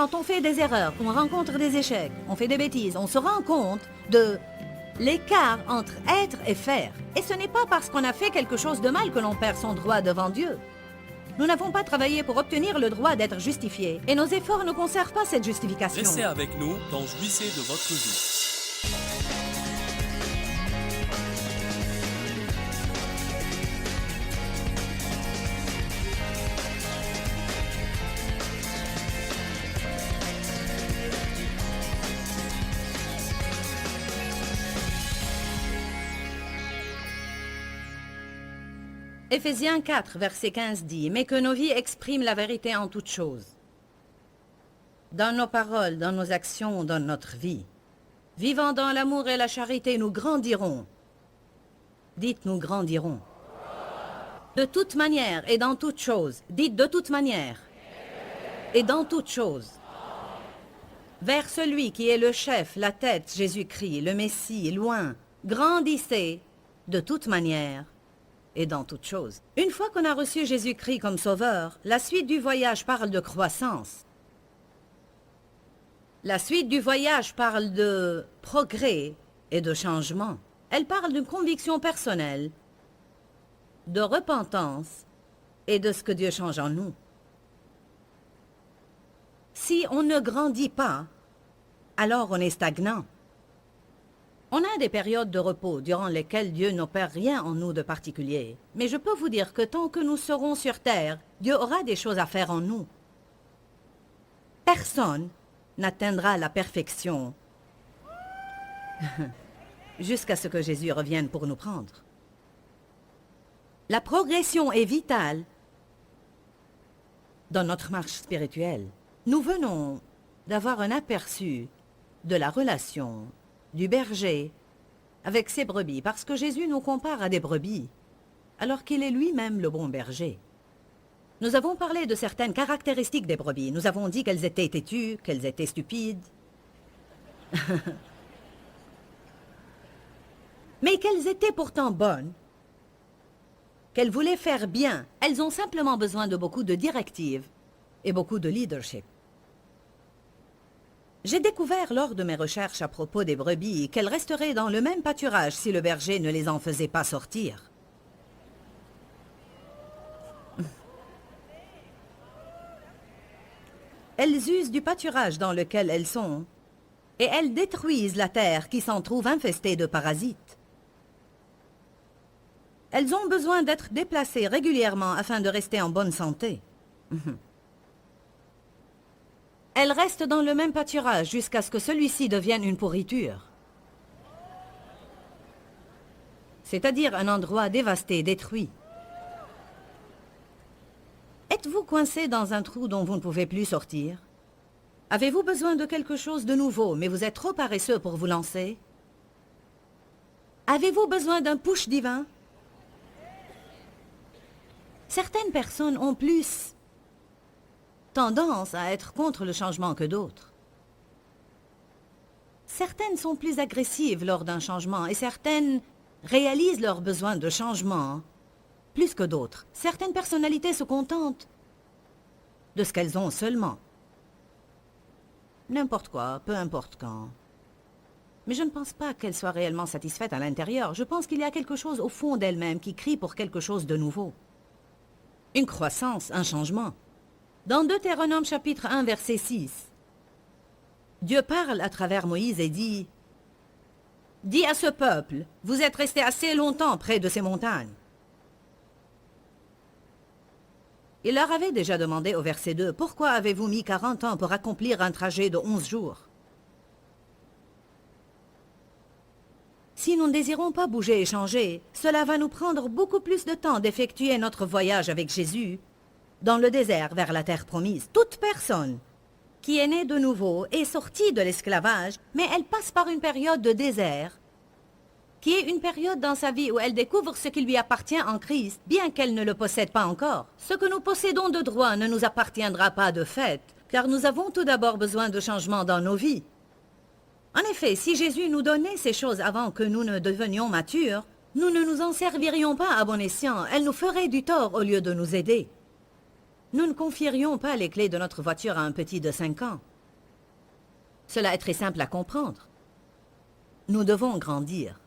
Quand on fait des erreurs, on rencontre des échecs, on fait des bêtises, on se rend compte de l'écart entre être et faire. Et ce n'est pas parce qu'on a fait quelque chose de mal que l'on perd son droit devant Dieu. Nous n'avons pas travaillé pour obtenir le droit d'être justifiés, et nos efforts ne conservent pas cette justification. Restez avec nous dans Jouissez de votre vie. Éphésiens 4, verset 15 dit « Mais que nos vies expriment la vérité en toutes choses. Dans nos paroles, dans nos actions, dans notre vie. Vivant dans l'amour et la charité, nous grandirons. » Dites « nous grandirons. » De toute manière et dans toutes choses. Dites « de toute manière et dans toutes choses. » Vers celui qui est le chef, la tête, Jésus-Christ, le Messie, loin. Grandissez de toute manière et dans toutes choses. Une fois qu'on a reçu Jésus-Christ comme sauveur, la suite du voyage parle de croissance. La suite du voyage parle de progrès et de changement. Elle parle d'une conviction personnelle, de repentance et de ce que Dieu change en nous. Si on ne grandit pas, alors on est stagnant. On a des périodes de repos durant lesquelles Dieu n'opère rien en nous de particulier. Mais je peux vous dire que tant que nous serons sur terre, Dieu aura des choses à faire en nous. Personne n'atteindra la perfection jusqu'à ce que Jésus revienne pour nous prendre. La progression est vitale dans notre marche spirituelle. Nous venons d'avoir un aperçu de la relation du berger avec ses brebis, parce que Jésus nous compare à des brebis, alors qu'il est lui-même le bon berger. Nous avons parlé de certaines caractéristiques des brebis. Nous avons dit qu'elles étaient têtues, qu'elles étaient stupides, mais qu'elles étaient pourtant bonnes, qu'elles voulaient faire bien. Elles ont simplement besoin de beaucoup de directives et beaucoup de leadership. J'ai découvert lors de mes recherches à propos des brebis qu'elles resteraient dans le même pâturage si le berger ne les en faisait pas sortir. Elles usent du pâturage dans lequel elles sont et elles détruisent la terre qui s'en trouve infestée de parasites. Elles ont besoin d'être déplacées régulièrement afin de rester en bonne santé. Elles restent dans le même pâturage jusqu'à ce que celui-ci devienne une pourriture. C'est-à-dire un endroit dévasté, détruit. Êtes-vous coincé dans un trou dont vous ne pouvez plus sortir? Avez-vous besoin de quelque chose de nouveau, mais vous êtes trop paresseux pour vous lancer? Avez-vous besoin d'un push divin? Certaines personnes ont plus tendance à être contre le changement que d'autres. Certaines sont plus agressives lors d'un changement et certaines réalisent leur besoin de changement plus que d'autres. Certaines personnalités se contentent de ce qu'elles ont seulement. N'importe quoi, peu importe quand. Mais je ne pense pas qu'elles soient réellement satisfaites à l'intérieur. Je pense qu'il y a quelque chose au fond d'elles-mêmes qui crie pour quelque chose de nouveau. Une croissance, un changement. Dans Deutéronome chapitre 1, verset 6, Dieu parle à travers Moïse et dit « Dis à ce peuple, vous êtes restés assez longtemps près de ces montagnes. » Il leur avait déjà demandé au verset 2 « Pourquoi avez-vous mis 40 ans pour accomplir un trajet de 11 jours ?» Si nous ne désirons pas bouger et changer, cela va nous prendre beaucoup plus de temps d'effectuer notre voyage avec Jésus dans le désert vers la terre promise. Toute personne qui est née de nouveau est sortie de l'esclavage, mais elle passe par une période de désert, qui est une période dans sa vie où elle découvre ce qui lui appartient en Christ, bien qu'elle ne le possède pas encore. Ce que nous possédons de droit ne nous appartiendra pas de fait, car nous avons tout d'abord besoin de changements dans nos vies. En effet, si Jésus nous donnait ces choses avant que nous ne devenions matures, nous ne nous en servirions pas à bon escient. Elles nous feraient du tort au lieu de nous aider. Nous ne confierions pas les clés de notre voiture à un petit de 5 ans. Cela est très simple à comprendre. Nous devons grandir.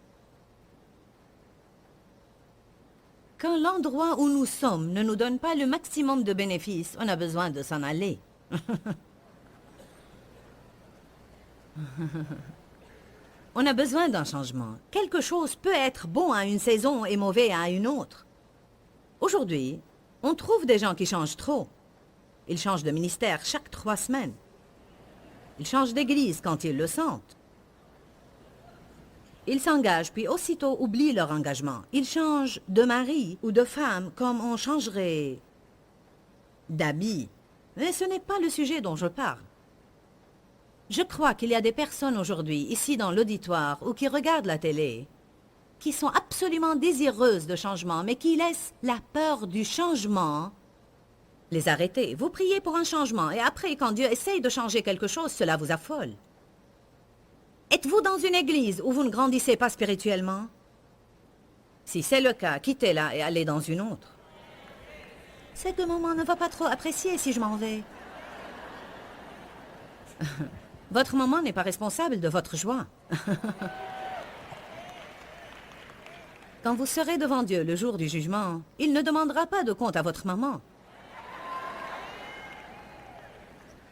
Quand l'endroit où nous sommes ne nous donne pas le maximum de bénéfices, on a besoin de s'en aller. On a besoin d'un changement. Quelque chose peut être bon à une saison et mauvais à une autre. Aujourd'hui, on trouve des gens qui changent trop. Ils changent de ministère chaque 3 semaines. Ils changent d'église quand ils le sentent. Ils s'engagent puis aussitôt oublient leur engagement. Ils changent de mari ou de femme comme on changerait d'habit. Mais ce n'est pas le sujet dont je parle. Je crois qu'il y a des personnes aujourd'hui, ici dans l'auditoire ou qui regardent la télé, qui sont absolument désireuses de changement, mais qui laissent la peur du changement les arrêter. Vous priez pour un changement et après, quand Dieu essaye de changer quelque chose, cela vous affole. Êtes-vous dans une église où vous ne grandissez pas spirituellement? Si c'est le cas, quittez-la et allez dans une autre. C'est que maman ne va pas trop apprécier si je m'en vais. Votre maman n'est pas responsable de votre joie. Quand vous serez devant Dieu le jour du jugement, il ne demandera pas de compte à votre maman.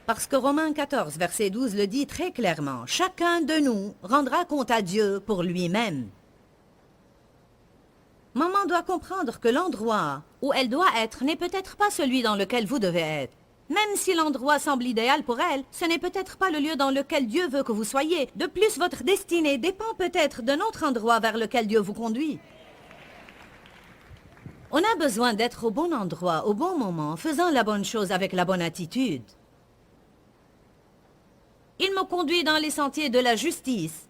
Parce que Romains 14, verset 12 le dit très clairement, « Chacun de nous rendra compte à Dieu pour lui-même. » Maman doit comprendre que l'endroit où elle doit être n'est peut-être pas celui dans lequel vous devez être. Même si l'endroit semble idéal pour elle, ce n'est peut-être pas le lieu dans lequel Dieu veut que vous soyez. De plus, votre destinée dépend peut-être d'un autre endroit vers lequel Dieu vous conduit. On a besoin d'être au bon endroit, au bon moment, faisant la bonne chose avec la bonne attitude. Il me conduit dans les sentiers de la justice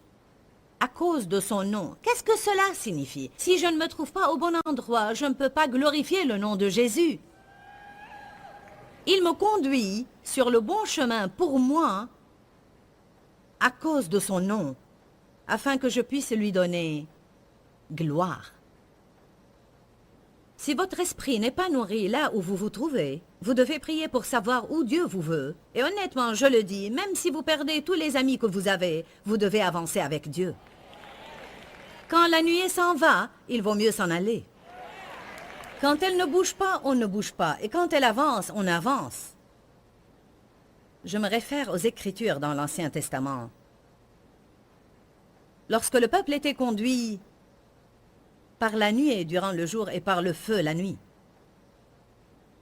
à cause de son nom. Qu'est-ce que cela signifie? Si je ne me trouve pas au bon endroit, je ne peux pas glorifier le nom de Jésus. Il me conduit sur le bon chemin pour moi à cause de son nom, afin que je puisse lui donner gloire. Si votre esprit n'est pas nourri là où vous vous trouvez, vous devez prier pour savoir où Dieu vous veut. Et honnêtement, je le dis, même si vous perdez tous les amis que vous avez, vous devez avancer avec Dieu. Quand la nuée s'en va, il vaut mieux s'en aller. Quand elle ne bouge pas, on ne bouge pas. Et quand elle avance, on avance. Je me réfère aux Écritures dans l'Ancien Testament. Lorsque le peuple était conduit par la nuée durant le jour et par le feu la nuit.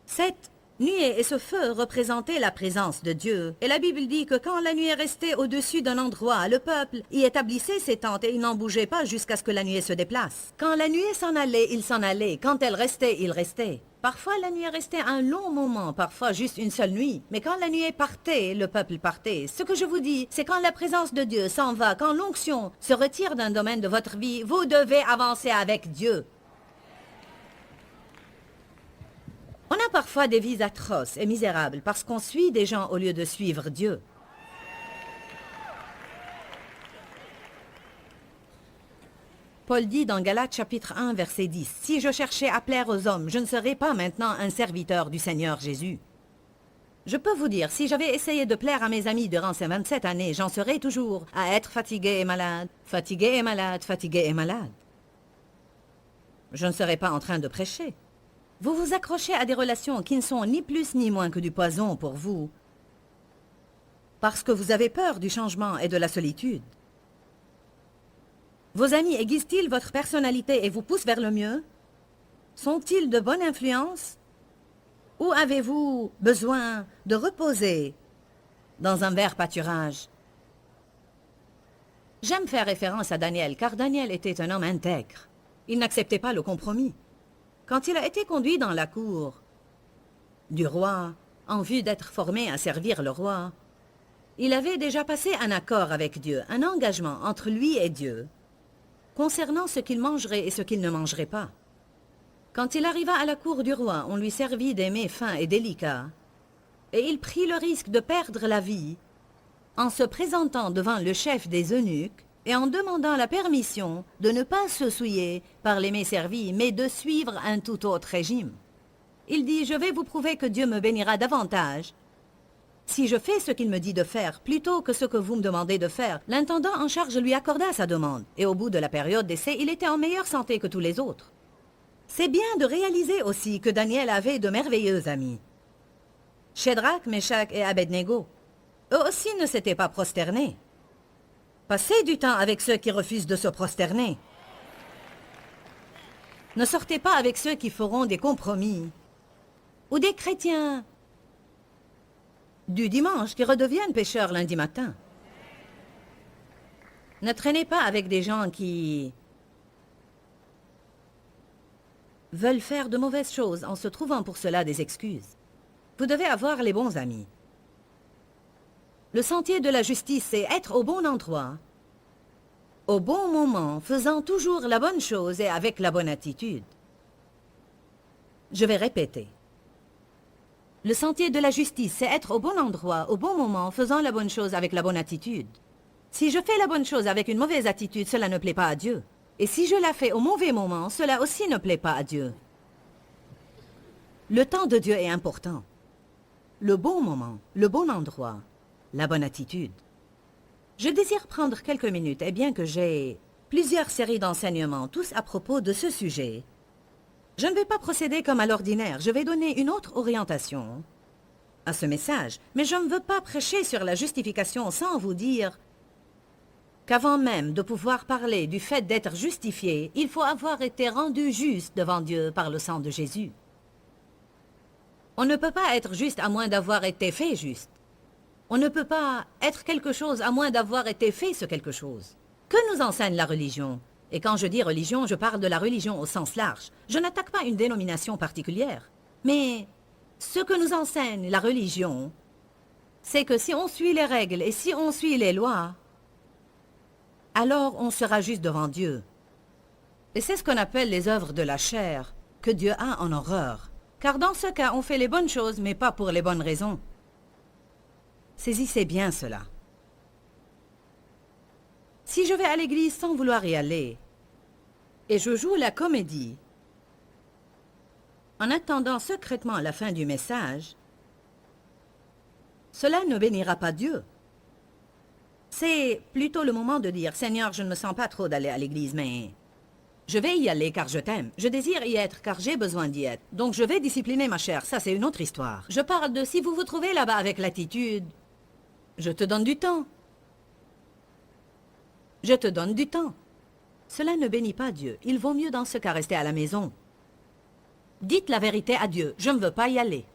Cette nuée et ce feu représentaient la présence de Dieu. Et la Bible dit que quand la nuée restait au-dessus d'un endroit, le peuple y établissait ses tentes et il n'en bougeait pas jusqu'à ce que la nuée se déplace. Quand la nuée s'en allait, il s'en allait. Quand elle restait, il restait. Parfois, la nuée restait un long moment, parfois juste une seule nuit. Mais quand la nuée partait, le peuple partait. Ce que je vous dis, c'est quand la présence de Dieu s'en va, quand l'onction se retire d'un domaine de votre vie, vous devez avancer avec Dieu. On a parfois des vies atroces et misérables parce qu'on suit des gens au lieu de suivre Dieu. Paul dit dans Galates chapitre 1, verset 10, « Si je cherchais à plaire aux hommes, je ne serais pas maintenant un serviteur du Seigneur Jésus. » Je peux vous dire, si j'avais essayé de plaire à mes amis durant ces 27 années, j'en serais toujours à être fatigué et malade, fatigué et malade, fatigué et malade. Je ne serais pas en train de prêcher. Vous vous accrochez à des relations qui ne sont ni plus ni moins que du poison pour vous, parce que vous avez peur du changement et de la solitude. Vos amis aiguisent-ils votre personnalité et vous poussent vers le mieux? Sont-ils de bonne influence? Ou avez-vous besoin de reposer dans un vert pâturage? J'aime faire référence à Daniel, car Daniel était un homme intègre. Il n'acceptait pas le compromis. Quand il a été conduit dans la cour du roi, en vue d'être formé à servir le roi, il avait déjà passé un accord avec Dieu, un engagement entre lui et Dieu, concernant ce qu'il mangerait et ce qu'il ne mangerait pas. Quand il arriva à la cour du roi, on lui servit des mets fins et délicats, et il prit le risque de perdre la vie en se présentant devant le chef des eunuques et en demandant la permission de ne pas se souiller par les mets servis, mais de suivre un tout autre régime. Il dit, « Je vais vous prouver que Dieu me bénira davantage Si je fais ce qu'il me dit de faire, plutôt que ce que vous me demandez de faire, l'intendant en charge lui accorda sa demande, et au bout de la période d'essai, il était en meilleure santé que tous les autres. C'est bien de réaliser aussi que Daniel avait de merveilleux amis. Shadrach, Meshach et Abednego, eux aussi ne s'étaient pas prosternés. Passez du temps avec ceux qui refusent de se prosterner. Ne sortez pas avec ceux qui feront des compromis. Ou des chrétiens du dimanche qui redeviennent pécheurs lundi matin. Ne traînez pas avec des gens qui veulent faire de mauvaises choses en se trouvant pour cela des excuses. Vous devez avoir les bons amis. Le sentier de la justice, c'est être au bon endroit, au bon moment, faisant toujours la bonne chose et avec la bonne attitude. Je vais répéter. Le sentier de la justice, c'est être au bon endroit, au bon moment, faisant la bonne chose avec la bonne attitude. Si je fais la bonne chose avec une mauvaise attitude, cela ne plaît pas à Dieu. Et si je la fais au mauvais moment, cela aussi ne plaît pas à Dieu. Le temps de Dieu est important. Le bon moment, le bon endroit, la bonne attitude. Je désire prendre quelques minutes, et bien que j'ai plusieurs séries d'enseignements, tous à propos de ce sujet, je ne vais pas procéder comme à l'ordinaire, je vais donner une autre orientation à ce message, mais je ne veux pas prêcher sur la justification sans vous dire qu'avant même de pouvoir parler du fait d'être justifié, il faut avoir été rendu juste devant Dieu par le sang de Jésus. On ne peut pas être juste à moins d'avoir été fait juste. On ne peut pas être quelque chose à moins d'avoir été fait ce quelque chose. Que nous enseigne la religion? Et quand je dis religion, je parle de la religion au sens large. Je n'attaque pas une dénomination particulière. Mais ce que nous enseigne la religion, c'est que si on suit les règles et si on suit les lois, alors on sera juste devant Dieu. Et c'est ce qu'on appelle les œuvres de la chair, que Dieu a en horreur. Car dans ce cas, on fait les bonnes choses, mais pas pour les bonnes raisons. Saisissez bien cela. Si je vais à l'église sans vouloir y aller, et je joue la comédie, en attendant secrètement la fin du message, cela ne bénira pas Dieu. C'est plutôt le moment de dire « Seigneur, je ne me sens pas trop d'aller à l'église, mais je vais y aller car je t'aime. Je désire y être car j'ai besoin d'y être. Donc je vais discipliner ma chair. » Ça, c'est une autre histoire. Je parle de si vous vous trouvez là-bas avec l'attitude, je te donne du temps. Je te donne du temps. Cela ne bénit pas Dieu. Il vaut mieux dans ce cas rester à la maison. Dites la vérité à Dieu. Je ne veux pas y aller.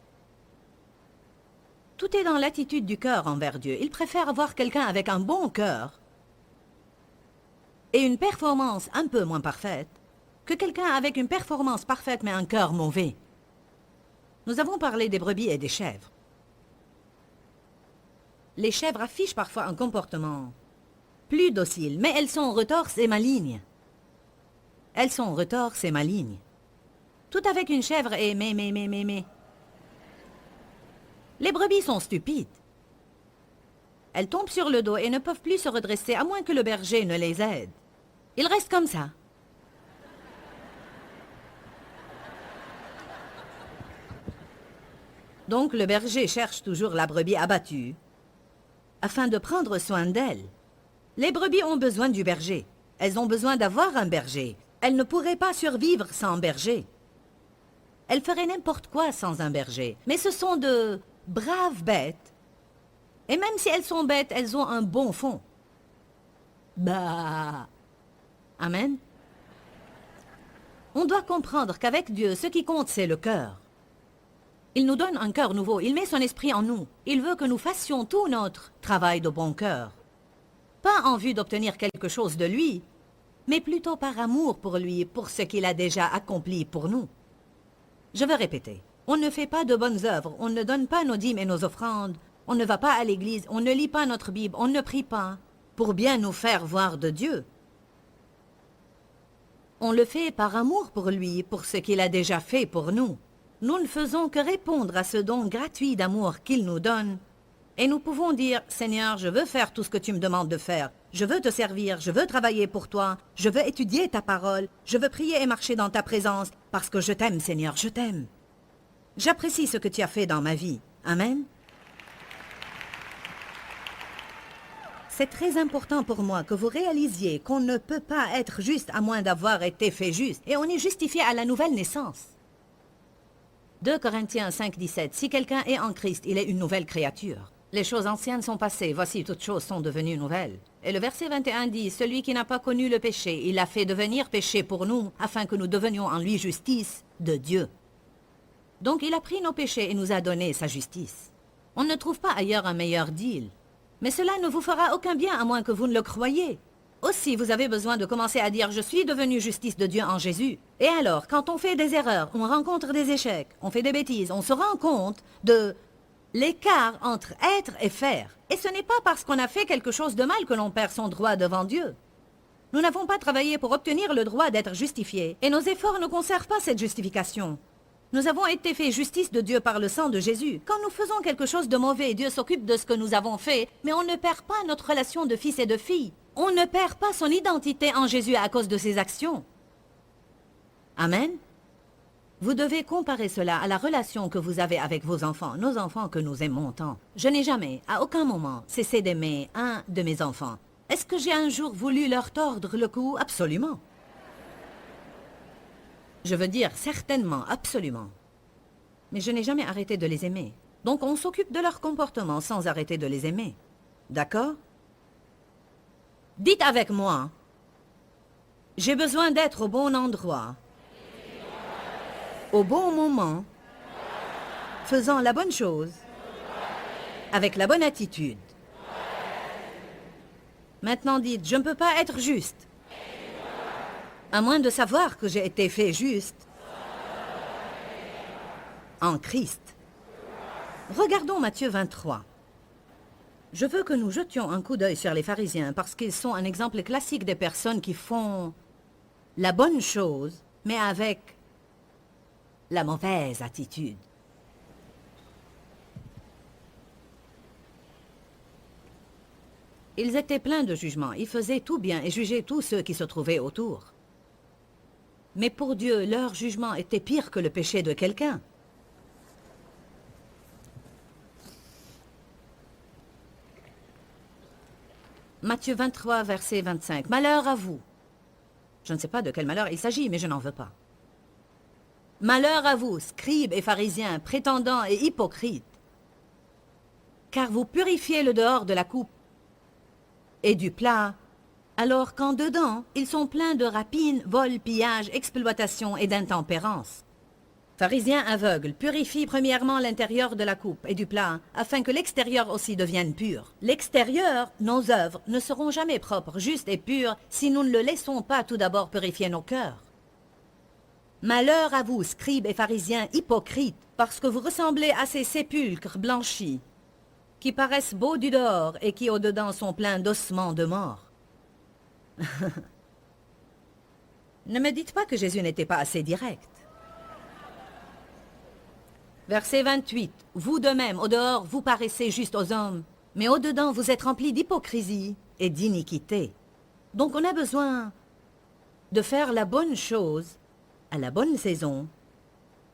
Tout est dans l'attitude du cœur envers Dieu. Il préfère avoir quelqu'un avec un bon cœur et une performance un peu moins parfaite que quelqu'un avec une performance parfaite mais un cœur mauvais. Nous avons parlé des brebis et des chèvres. Les chèvres affichent parfois un comportement plus docile, mais elles sont retorses et malignes. Elles sont retorses et malignes. Tout avec une chèvre et mais. Les brebis sont stupides. Elles tombent sur le dos et ne peuvent plus se redresser à moins que le berger ne les aide. Ils restent comme ça. Donc le berger cherche toujours la brebis abattue afin de prendre soin d'elle. Les brebis ont besoin du berger. Elles ont besoin d'avoir un berger. Elles ne pourraient pas survivre sans berger. Elles feraient n'importe quoi sans un berger. Mais ce sont de braves bêtes. Et même si elles sont bêtes, elles ont un bon fond. Bah. Amen. On doit comprendre qu'avec Dieu, ce qui compte, c'est le cœur. Il nous donne un cœur nouveau. Il met son esprit en nous. Il veut que nous fassions tout notre travail de bon cœur. Pas en vue d'obtenir quelque chose de lui, mais plutôt par amour pour lui, pour ce qu'il a déjà accompli pour nous. Je veux répéter. On ne fait pas de bonnes œuvres. On ne donne pas nos dîmes et nos offrandes. On ne va pas à l'église. On ne lit pas notre Bible. On ne prie pas pour bien nous faire voir de Dieu. On le fait par amour pour lui, pour ce qu'il a déjà fait pour nous. Nous ne faisons que répondre à ce don gratuit d'amour qu'il nous donne. Et nous pouvons dire, « Seigneur, je veux faire tout ce que tu me demandes de faire. Je veux te servir, je veux travailler pour toi. Je veux étudier ta parole. Je veux prier et marcher dans ta présence. Parce que je t'aime, Seigneur, je t'aime. J'apprécie ce que tu as fait dans ma vie. Amen. » C'est très important pour moi que vous réalisiez qu'on ne peut pas être juste à moins d'avoir été fait juste, et on est justifié à la nouvelle naissance. 2 Corinthiens 5, 17. Si quelqu'un est en Christ, il est une nouvelle créature. Les choses anciennes sont passées, voici toutes choses sont devenues nouvelles. Et le verset 21 dit, celui qui n'a pas connu le péché, il l'a fait devenir péché pour nous, afin que nous devenions en lui justice de Dieu. Donc il a pris nos péchés et nous a donné sa justice. On ne trouve pas ailleurs un meilleur deal. Mais cela ne vous fera aucun bien à moins que vous ne le croyiez. Aussi, vous avez besoin de commencer à dire « Je suis devenu justice de Dieu en Jésus ». Et alors, quand on fait des erreurs, on rencontre des échecs, on fait des bêtises, on se rend compte de l'écart entre être et faire. Et ce n'est pas parce qu'on a fait quelque chose de mal que l'on perd son droit devant Dieu. Nous n'avons pas travaillé pour obtenir le droit d'être justifiés, et nos efforts ne conservent pas cette justification. Nous avons été faits justice de Dieu par le sang de Jésus. Quand nous faisons quelque chose de mauvais, Dieu s'occupe de ce que nous avons fait, mais on ne perd pas notre relation de fils et de fille. On ne perd pas son identité en Jésus à cause de ses actions. Amen. Vous devez comparer cela à la relation que vous avez avec vos enfants, nos enfants que nous aimons tant. Je n'ai jamais, à aucun moment, cessé d'aimer un de mes enfants. Est-ce que j'ai un jour voulu leur tordre le cou? Absolument. Je veux dire certainement, absolument. Mais je n'ai jamais arrêté de les aimer. Donc on s'occupe de leur comportement sans arrêter de les aimer. D'accord? Dites avec moi, j'ai besoin d'être au bon endroit, au bon moment, faisant la bonne chose, avec la bonne attitude. Maintenant dites, je ne peux pas être juste, à moins de savoir que j'ai été fait juste en Christ. Regardons Matthieu 23. Je veux que nous jetions un coup d'œil sur les pharisiens parce qu'ils sont un exemple classique des personnes qui font la bonne chose, mais avec la mauvaise attitude. Ils étaient pleins de jugement, ils faisaient tout bien et jugeaient tous ceux qui se trouvaient autour. Mais pour Dieu, leur jugement était pire que le péché de quelqu'un. Matthieu 23, verset 25. Malheur à vous. Je ne sais pas de quel malheur il s'agit, mais je n'en veux pas. Malheur à vous, scribes et pharisiens, prétendants et hypocrites, car vous purifiez le dehors de la coupe et du plat, alors qu'en dedans, ils sont pleins de rapines, vols, pillages, exploitation et d'intempérance. Pharisiens aveugles, purifie premièrement l'intérieur de la coupe et du plat, afin que l'extérieur aussi devienne pur. L'extérieur, nos œuvres, ne seront jamais propres, justes et pures, si nous ne le laissons pas tout d'abord purifier nos cœurs. Malheur à vous, scribes et pharisiens hypocrites, parce que vous ressemblez à ces sépulcres blanchis, qui paraissent beaux du dehors et qui au-dedans sont pleins d'ossements de mort. Ne me dites pas que Jésus n'était pas assez direct. Verset 28. Vous de même, au dehors, vous paraissez juste aux hommes, mais au dedans, vous êtes remplis d'hypocrisie et d'iniquité. Donc on a besoin de faire la bonne chose à la bonne saison,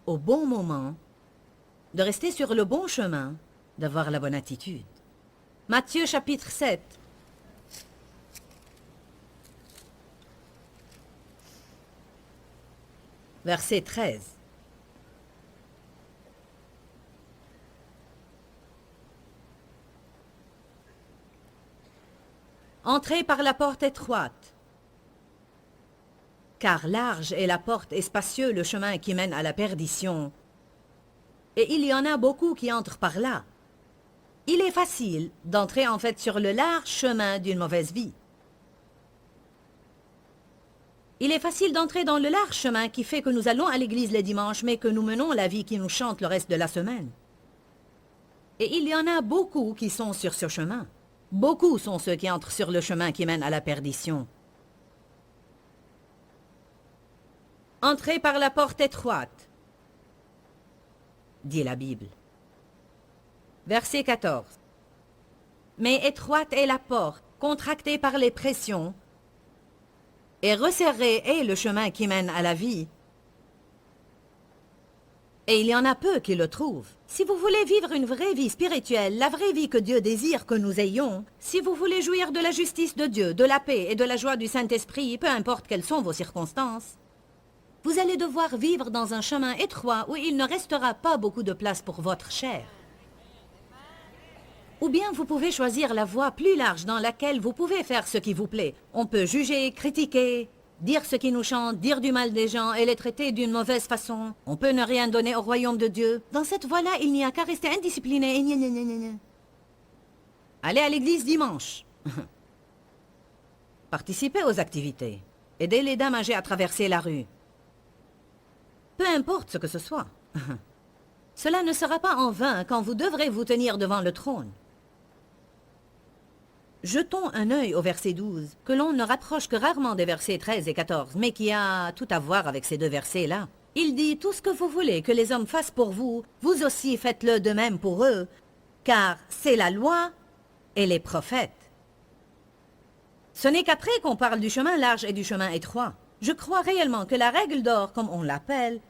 au bon moment, de rester sur le bon chemin, d'avoir la bonne attitude. Matthieu chapitre 7. Verset 13. Entrez par la porte étroite, car large est la porte et spacieux le chemin qui mène à la perdition, et il y en a beaucoup qui entrent par là. Il est facile d'entrer en fait sur le large chemin d'une mauvaise vie. Il est facile d'entrer dans le large chemin qui fait que nous allons à l'église les dimanches, mais que nous menons la vie qui nous chante le reste de la semaine. Et il y en a beaucoup qui sont sur ce chemin. Beaucoup sont ceux qui entrent sur le chemin qui mène à la perdition. Entrez par la porte étroite, dit la Bible. Verset 14. Mais étroite est la porte, contractée par les pressions, et resserré est le chemin qui mène à la vie, Et il y en a peu qui le trouvent. Si vous voulez vivre une vraie vie spirituelle, la vraie vie que Dieu désire que nous ayons, si vous voulez jouir de la justice de Dieu, de la paix et de la joie du Saint-Esprit, peu importe quelles sont vos circonstances, vous allez devoir vivre dans un chemin étroit où il ne restera pas beaucoup de place pour votre chair. Ou bien vous pouvez choisir la voie plus large dans laquelle vous pouvez faire ce qui vous plaît. On peut juger, critiquer, dire ce qui nous chante, dire du mal des gens et les traiter d'une mauvaise façon. On peut ne rien donner au royaume de Dieu. Dans cette voie-là, il n'y a qu'à rester indiscipliné et gna. Allez à l'église dimanche. Participez aux activités. Aidez les dames âgées à traverser la rue. Peu importe ce que ce soit. Cela ne sera pas en vain quand vous devrez vous tenir devant le trône. Jetons un œil au verset 12, que l'on ne rapproche que rarement des versets 13 et 14, mais qui a tout à voir avec ces deux versets-là. Il dit « Tout ce que vous voulez que les hommes fassent pour vous, vous aussi faites-le de même pour eux, car c'est la loi et les prophètes. » Ce n'est qu'après qu'on parle du chemin large et du chemin étroit. Je crois réellement que la règle d'or, comme on l'appelle,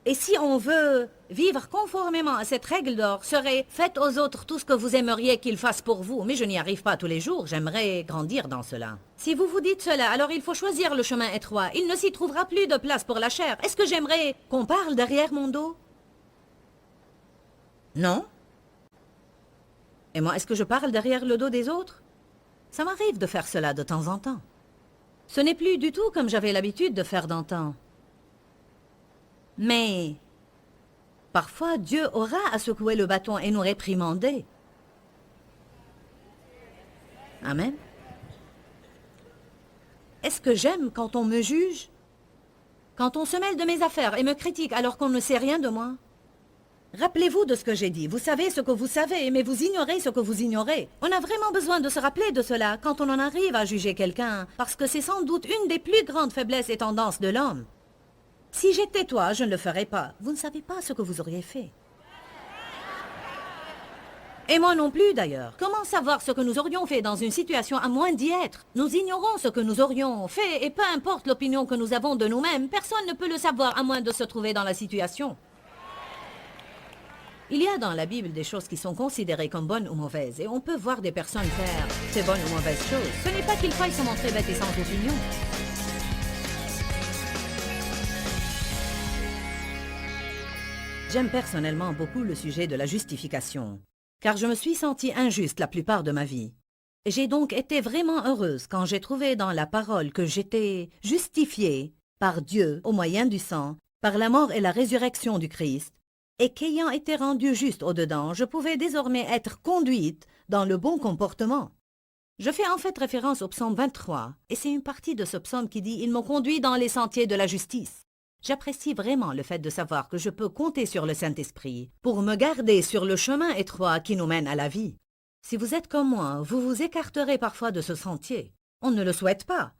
et si on veut vivre conformément à cette règle d'or, serait « Faites aux autres tout ce que vous aimeriez qu'ils fassent pour vous ». Mais je n'y arrive pas tous les jours, j'aimerais grandir dans cela. Si vous vous dites cela, alors il faut choisir le chemin étroit. Il ne s'y trouvera plus de place pour la chair. Est-ce que j'aimerais qu'on parle derrière mon dos? Non. Et moi, est-ce que je parle derrière le dos des autres? Ça m'arrive de faire cela de temps en temps. Ce n'est plus du tout comme j'avais l'habitude de faire d'antan. Mais parfois, Dieu aura à secouer le bâton et nous réprimander. Amen. Est-ce que j'aime quand on me juge? Quand on se mêle de mes affaires et me critique alors qu'on ne sait rien de moi? Rappelez-vous de ce que j'ai dit. Vous savez ce que vous savez, mais vous ignorez ce que vous ignorez. On a vraiment besoin de se rappeler de cela quand on en arrive à juger quelqu'un, parce que c'est sans doute une des plus grandes faiblesses et tendances de l'homme. Si j'étais toi, je ne le ferais pas. Vous ne savez pas ce que vous auriez fait. Et moi non plus, d'ailleurs. Comment savoir ce que nous aurions fait dans une situation à moins d'y être? Nous ignorons ce que nous aurions fait, et peu importe l'opinion que nous avons de nous-mêmes, personne ne peut le savoir à moins de se trouver dans la situation. Il y a dans la Bible des choses qui sont considérées comme bonnes ou mauvaises, et on peut voir des personnes faire ces bonnes ou mauvaises choses. Ce n'est pas qu'il faille se montrer bête et sans opinion. J'aime personnellement beaucoup le sujet de la justification, car je me suis sentie injuste la plupart de ma vie. J'ai donc été vraiment heureuse quand j'ai trouvé dans la parole que j'étais justifiée par Dieu au moyen du sang, par la mort et la résurrection du Christ, et qu'ayant été rendue juste au-dedans, je pouvais désormais être conduite dans le bon comportement. Je fais en fait référence au psaume 23, et c'est une partie de ce psaume qui dit « Ils m'ont conduit dans les sentiers de la justice ». J'apprécie vraiment le fait de savoir que je peux compter sur le Saint-Esprit pour me garder sur le chemin étroit qui nous mène à la vie. Si vous êtes comme moi, vous vous écarterez parfois de ce sentier. On ne le souhaite pas.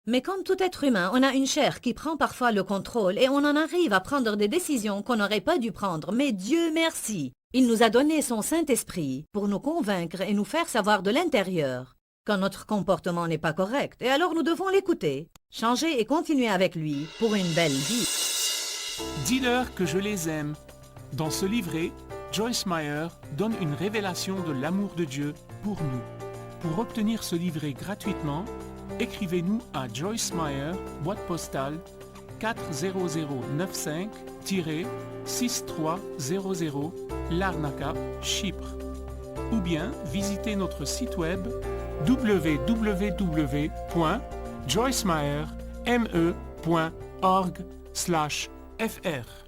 Mais comme tout être humain, on a une chair qui prend parfois le contrôle et on en arrive à prendre des décisions qu'on n'aurait pas dû prendre. Mais Dieu merci, il nous a donné son Saint-Esprit pour nous convaincre et nous faire savoir de l'intérieur quand notre comportement n'est pas correct. Et alors nous devons l'écouter, changer et continuer avec lui pour une belle vie. Dis-leur que je les aime. Dans ce livret, Joyce Meyer donne une révélation de l'amour de Dieu pour nous. Pour obtenir ce livret gratuitement, écrivez-nous à Joyce Meyer, boîte postale 40095-6300, Larnaca, Chypre. Ou bien visitez notre site web www.joycemeyerme.org/fr.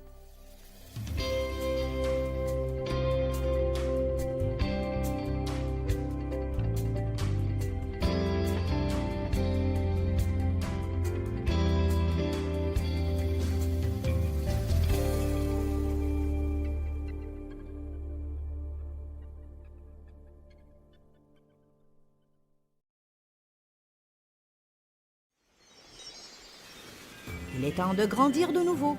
Il est temps de grandir de nouveau.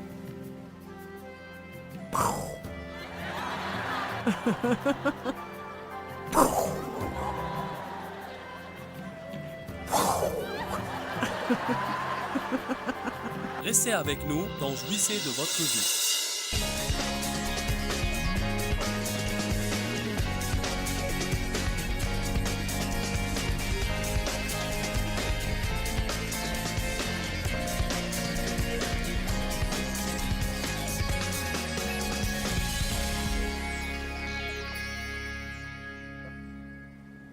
Restez avec nous dans Jouissez de votre vie.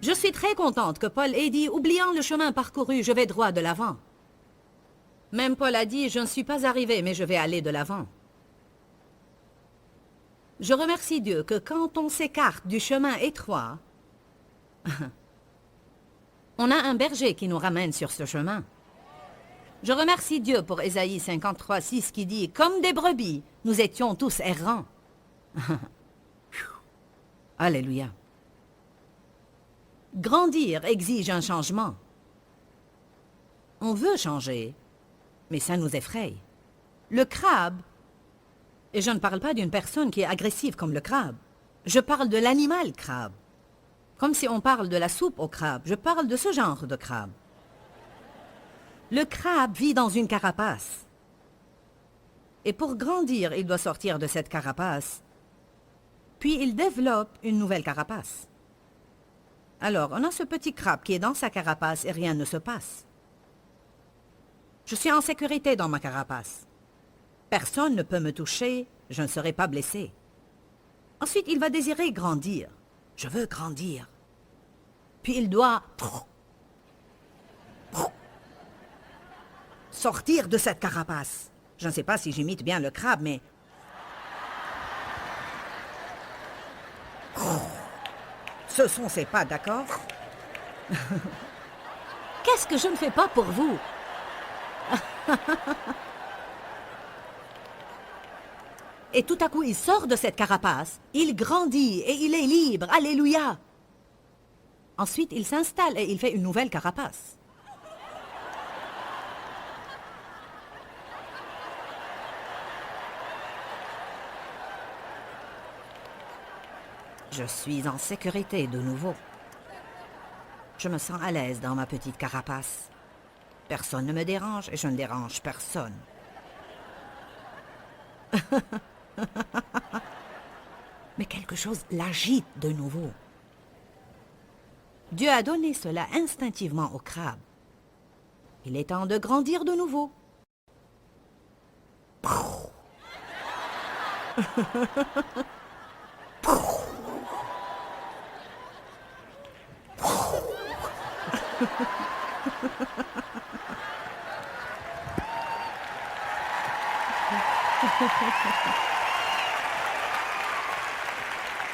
Je suis très contente que Paul ait dit, oubliant le chemin parcouru, je vais droit de l'avant. Même Paul a dit, je ne suis pas arrivé, mais je vais aller de l'avant. Je remercie Dieu que quand on s'écarte du chemin étroit, on a un berger qui nous ramène sur ce chemin. Je remercie Dieu pour Ésaïe 53, 6 qui dit, comme des brebis, nous étions tous errants. Alléluia. Grandir exige un changement. On veut changer, mais ça nous effraie. Le crabe, et je ne parle pas d'une personne qui est agressive comme le crabe, je parle de l'animal crabe. Comme si on parle de la soupe au crabe, je parle de ce genre de crabe. Le crabe vit dans une carapace. Et pour grandir, il doit sortir de cette carapace. Puis il développe une nouvelle carapace. Alors, on a ce petit crabe qui est dans sa carapace et rien ne se passe. Je suis en sécurité dans ma carapace. Personne ne peut me toucher, je ne serai pas blessé. Ensuite, il va désirer grandir. Je veux grandir. Puis il doit sortir de cette carapace. Je ne sais pas si j'imite bien le crabe, mais... Ce sont ses pas, d'accord? Qu'est-ce que je ne fais pas pour vous? Et tout à coup, il sort de cette carapace, il grandit et il est libre. Alléluia! Ensuite, il s'installe et il fait une nouvelle carapace. Je suis en sécurité de nouveau. Je me sens à l'aise dans ma petite carapace. Personne ne me dérange et je ne dérange personne. Mais quelque chose l'agite de nouveau. Dieu a donné cela instinctivement au crabe. Il est temps de grandir de nouveau.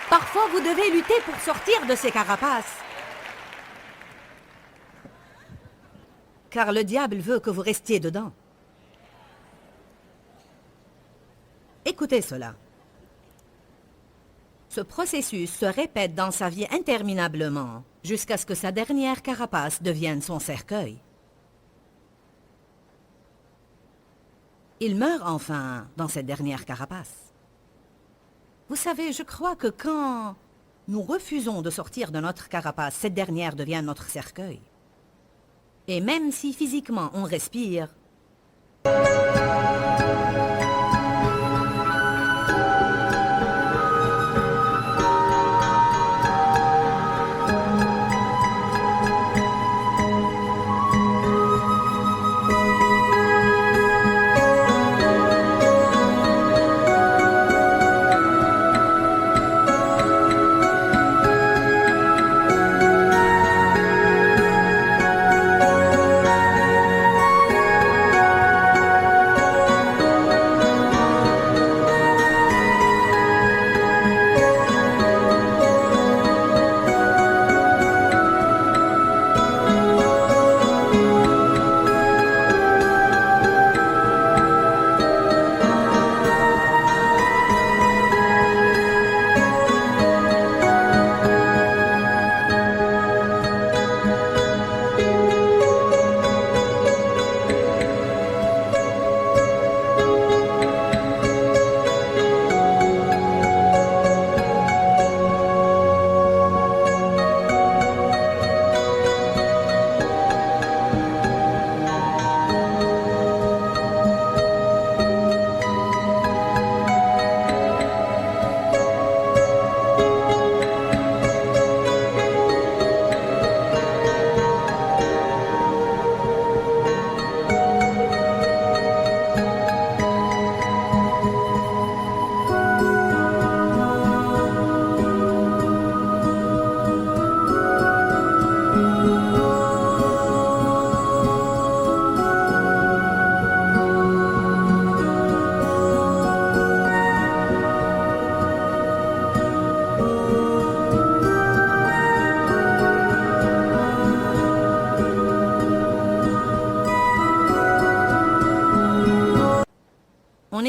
Parfois, vous devez lutter pour sortir de ces carapaces. Car le diable veut que vous restiez dedans. Écoutez cela. Ce processus se répète dans sa vie interminablement, jusqu'à ce que sa dernière carapace devienne son cercueil. Il meurt enfin dans cette dernière carapace. Vous savez, je crois que quand nous refusons de sortir de notre carapace, cette dernière devient notre cercueil. Et même si physiquement on respire,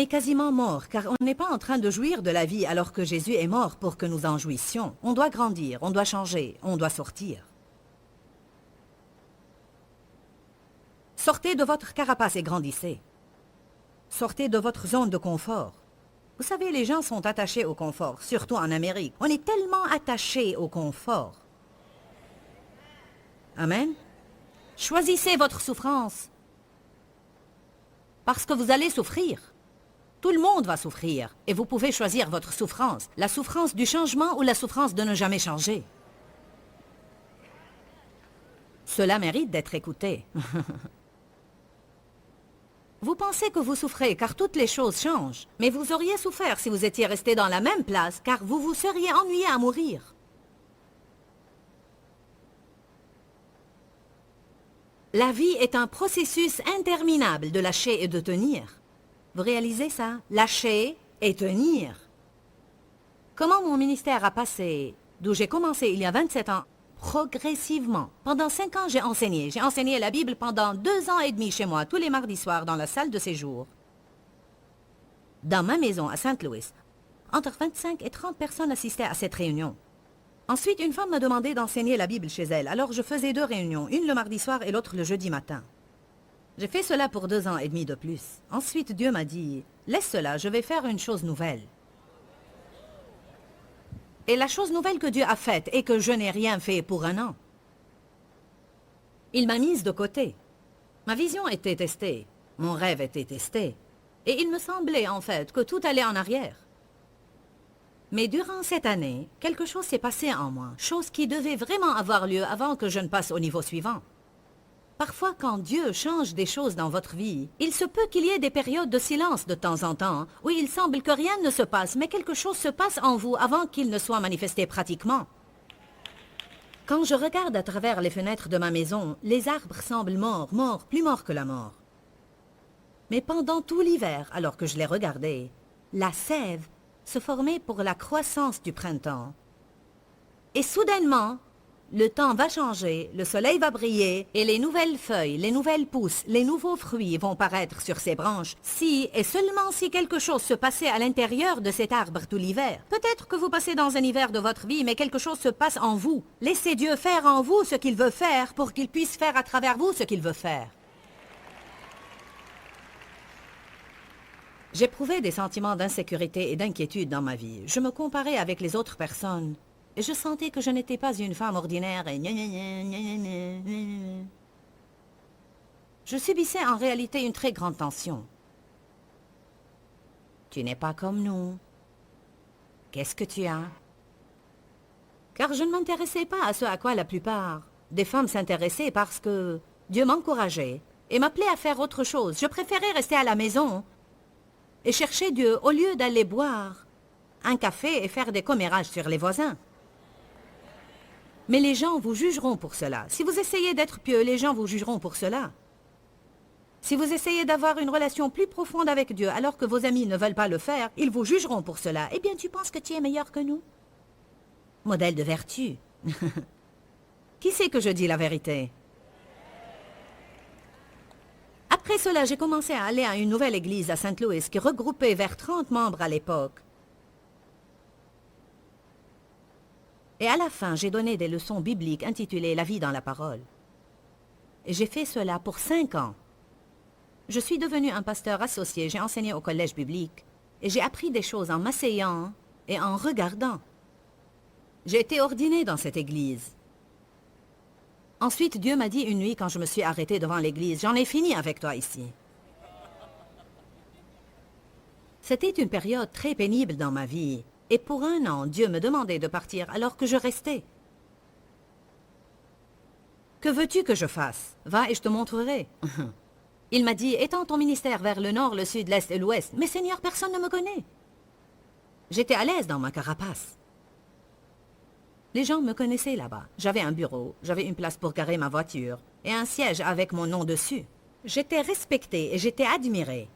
est quasiment mort, car on n'est pas en train de jouir de la vie alors que Jésus est mort pour que nous en jouissions. On doit grandir, on doit changer, on doit sortir. Sortez de votre carapace et grandissez. Sortez de votre zone de confort. Vous savez, les gens sont attachés au confort, surtout en Amérique. On est tellement attachés au confort. Amen. Choisissez votre souffrance. Parce que vous allez souffrir. Tout le monde va souffrir. Et vous pouvez choisir votre souffrance. La souffrance du changement ou la souffrance de ne jamais changer. Cela mérite d'être écouté. Vous pensez que vous souffrez car toutes les choses changent. Mais vous auriez souffert si vous étiez resté dans la même place car vous vous seriez ennuyé à mourir. La vie est un processus interminable de lâcher et de tenir. Vous réalisez ça? Lâcher et tenir. Comment mon ministère a passé, d'où j'ai commencé il y a 27 ans, progressivement. Pendant 5 ans, j'ai enseigné. J'ai enseigné la Bible pendant 2 ans et demi chez moi, tous les mardis soirs, dans la salle de séjour. Dans ma maison à Saint-Louis, entre 25 et 30 personnes assistaient à cette réunion. Ensuite, une femme m'a demandé d'enseigner la Bible chez elle, alors je faisais 2 réunions, une le mardi soir et l'autre le jeudi matin. J'ai fait cela pour 2 ans et demi de plus. Ensuite, Dieu m'a dit, « Laisse cela, je vais faire une chose nouvelle. » Et la chose nouvelle que Dieu a faite est que je n'ai rien fait pour 1 an. Il m'a mise de côté. Ma vision était testée, mon rêve était testé, et il me semblait en fait que tout allait en arrière. Mais durant cette année, quelque chose s'est passé en moi, chose qui devait vraiment avoir lieu avant que je ne passe au niveau suivant. Parfois, quand Dieu change des choses dans votre vie, il se peut qu'il y ait des périodes de silence de temps en temps, où il semble que rien ne se passe, mais quelque chose se passe en vous avant qu'il ne soit manifesté pratiquement. Quand je regarde à travers les fenêtres de ma maison, les arbres semblent morts, plus morts que la mort. Mais pendant tout l'hiver, alors que je les regardais, la sève se formait pour la croissance du printemps. Et soudainement, le temps va changer, le soleil va briller et les nouvelles feuilles, les nouvelles pousses, les nouveaux fruits vont paraître sur ces branches. Si et seulement si quelque chose se passait à l'intérieur de cet arbre tout l'hiver. Peut-être que vous passez dans un hiver de votre vie, mais quelque chose se passe en vous. Laissez Dieu faire en vous ce qu'il veut faire pour qu'il puisse faire à travers vous ce qu'il veut faire. J'éprouvais des sentiments d'insécurité et d'inquiétude dans ma vie. Je me comparais avec les autres personnes. Et je sentais que je n'étais pas une femme ordinaire et je subissais en réalité une très grande tension. Tu n'es pas comme nous. Qu'est-ce que tu as? Car je ne m'intéressais pas à ce à quoi la plupart des femmes s'intéressaient parce que Dieu m'encourageait et m'appelait à faire autre chose. Je préférais rester à la maison et chercher Dieu au lieu d'aller boire un café et faire des commérages sur les voisins. Mais les gens vous jugeront pour cela. Si vous essayez d'être pieux, les gens vous jugeront pour cela. Si vous essayez d'avoir une relation plus profonde avec Dieu alors que vos amis ne veulent pas le faire, ils vous jugeront pour cela. Eh bien, tu penses que tu es meilleur que nous? Modèle de vertu. Qui sait que je dis la vérité? Après cela, j'ai commencé à aller à une nouvelle église à Saint-Louis qui regroupait vers 30 membres à l'époque. Et à la fin, j'ai donné des leçons bibliques intitulées « La vie dans la parole ». Et j'ai fait cela pour 5 ans. Je suis devenu un pasteur associé, j'ai enseigné au collège biblique. Et j'ai appris des choses en m'asseyant et en regardant. J'ai été ordonné dans cette église. Ensuite, Dieu m'a dit une nuit quand je me suis arrêté devant l'église, « J'en ai fini avec toi ici. » C'était une période très pénible dans ma vie. Et pour 1 an, Dieu me demandait de partir alors que je restais. Que veux-tu que je fasse? Va et je te montrerai. Il m'a dit, étends ton ministère vers le nord, le sud, l'est et l'ouest. Mais Seigneur, personne ne me connaît. J'étais à l'aise dans ma carapace. Les gens me connaissaient là-bas. J'avais un bureau, j'avais une place pour garer ma voiture et un siège avec mon nom dessus. J'étais respectée et j'étais admirée.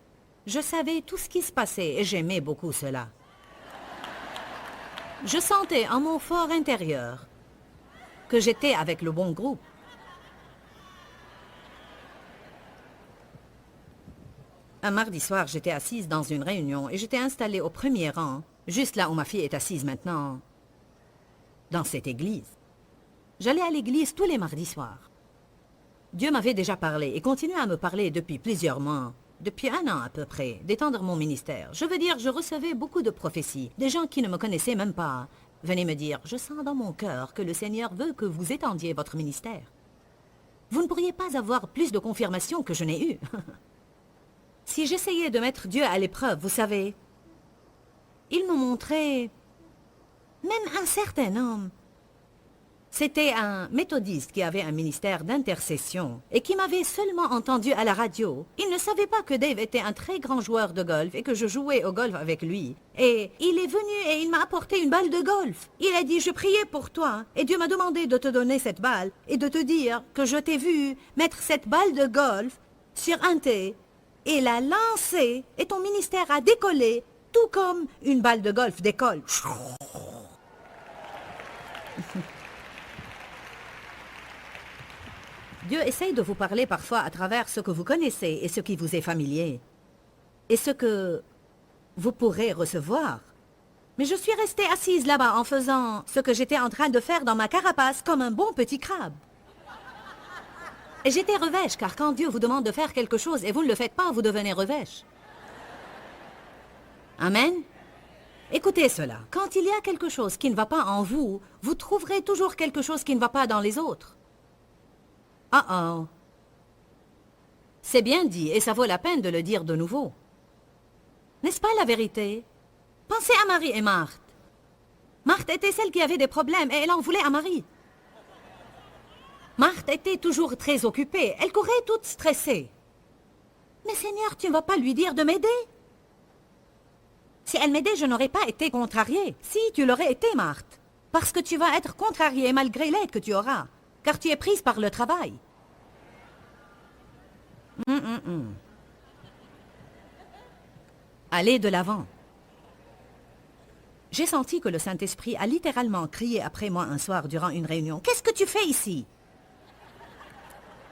Je savais tout ce qui se passait et j'aimais beaucoup cela. Je sentais en mon fort intérieur que j'étais avec le bon groupe. Un mardi soir, j'étais assise dans une réunion et j'étais installée au premier rang, juste là où ma fille est assise maintenant, dans cette église. J'allais à l'église tous les mardis soirs. Dieu m'avait déjà parlé et continuait à me parler depuis plusieurs mois, depuis 1 an à peu près, d'étendre mon ministère. Je veux dire, je recevais beaucoup de prophéties, des gens qui ne me connaissaient même pas venaient me dire « Je sens dans mon cœur que le Seigneur veut que vous étendiez votre ministère. Vous ne pourriez pas avoir plus de confirmation que je n'ai eu. » Si j'essayais de mettre Dieu à l'épreuve, vous savez, il me montrait même un certain homme. C'était un méthodiste qui avait un ministère d'intercession et qui m'avait seulement entendu à la radio. Il ne savait pas que Dave était un très grand joueur de golf et que je jouais au golf avec lui. Et il est venu et il m'a apporté une balle de golf. Il a dit « Je priais pour toi et Dieu m'a demandé de te donner cette balle et de te dire que je t'ai vu mettre cette balle de golf sur un thé et la lancer et ton ministère a décollé tout comme une balle de golf décolle. » Dieu essaye de vous parler parfois à travers ce que vous connaissez et ce qui vous est familier. Et ce que vous pourrez recevoir. Mais je suis restée assise là-bas en faisant ce que j'étais en train de faire dans ma carapace comme un bon petit crabe. Et j'étais revêche, car quand Dieu vous demande de faire quelque chose et vous ne le faites pas, vous devenez revêche. Amen. Écoutez cela. Quand il y a quelque chose qui ne va pas en vous, vous trouverez toujours quelque chose qui ne va pas dans les autres. Oh oh. C'est bien dit et ça vaut la peine de le dire de nouveau. N'est-ce pas la vérité? Pensez à Marie et Marthe. Marthe était celle qui avait des problèmes et elle en voulait à Marie. Marthe était toujours très occupée. Elle courait toute stressée. Mais Seigneur, tu ne vas pas lui dire de m'aider? Si elle m'aidait, je n'aurais pas été contrariée. Si, tu l'aurais été, Marthe. Parce que tu vas être contrariée malgré l'aide que tu auras. Car tu es prise par le travail. Allez de l'avant. J'ai senti que le Saint-Esprit a littéralement crié après moi un soir durant une réunion. « Qu'est-ce que tu fais ici ?»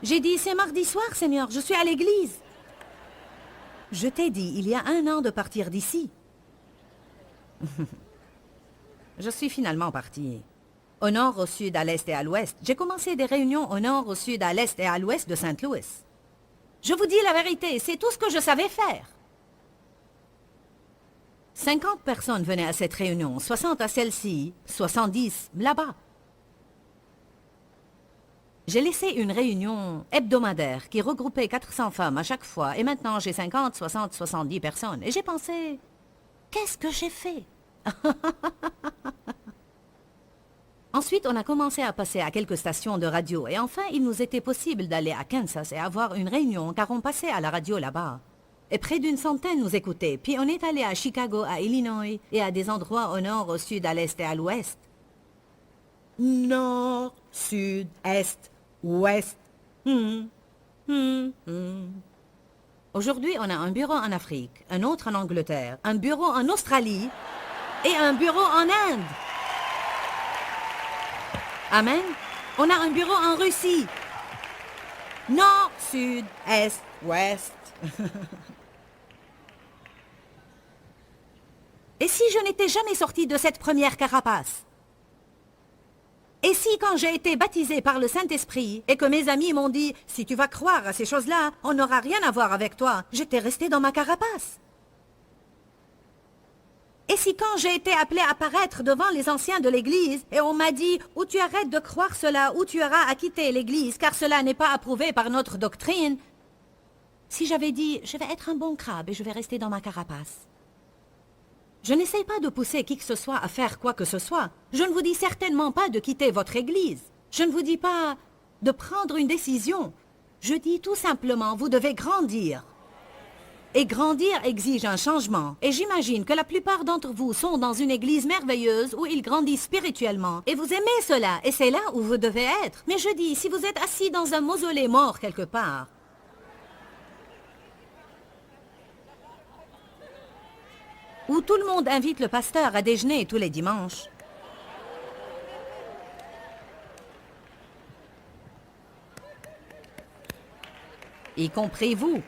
J'ai dit « C'est mardi soir, Seigneur, je suis à l'église. » Je t'ai dit il y a 1 an de partir d'ici. Je suis finalement partie. Au nord, au sud, à l'est et à l'ouest. J'ai commencé des réunions au nord, au sud, à l'est et à l'ouest de Saint-Louis. Je vous dis la vérité, c'est tout ce que je savais faire. 50 personnes venaient à cette réunion, 60 à celle-ci, 70 là-bas. J'ai laissé une réunion hebdomadaire qui regroupait 400 femmes à chaque fois et maintenant j'ai 50, 60, 70 personnes. Et j'ai pensé, qu'est-ce que j'ai fait? Ensuite, on a commencé à passer à quelques stations de radio et enfin, il nous était possible d'aller à Kansas et avoir une réunion car on passait à la radio là-bas. Et près d'une centaine nous écoutaient. Puis on est allé à Chicago, à Illinois et à des endroits au nord, au sud, à l'est et à l'ouest. Nord, sud, est, ouest. Aujourd'hui, on a un bureau en Afrique, un autre en Angleterre, un bureau en Australie et un bureau en Inde. Amen. On a un bureau en Russie. Nord, sud, est, ouest. Et si je n'étais jamais sortie de cette première carapace? Et si quand j'ai été baptisée par le Saint-Esprit et que mes amis m'ont dit « Si tu vas croire à ces choses-là, on n'aura rien à voir avec toi », j'étais restée dans ma carapace? Et si quand j'ai été appelée à paraître devant les anciens de l'Église et on m'a dit « Ou tu arrêtes de croire cela, ou tu auras à quitter l'Église, car cela n'est pas approuvé par notre doctrine », si j'avais dit « Je vais être un bon crabe et je vais rester dans ma carapace », je n'essaie pas de pousser qui que ce soit à faire quoi que ce soit. Je ne vous dis certainement pas de quitter votre Église. Je ne vous dis pas de prendre une décision. Je dis tout simplement, vous devez grandir. Et grandir exige un changement. Et j'imagine que la plupart d'entre vous sont dans une église merveilleuse où ils grandissent spirituellement. Et vous aimez cela, et c'est là où vous devez être. Mais je dis, si vous êtes assis dans un mausolée mort quelque part, où tout le monde invite le pasteur à déjeuner tous les dimanches, y compris vous.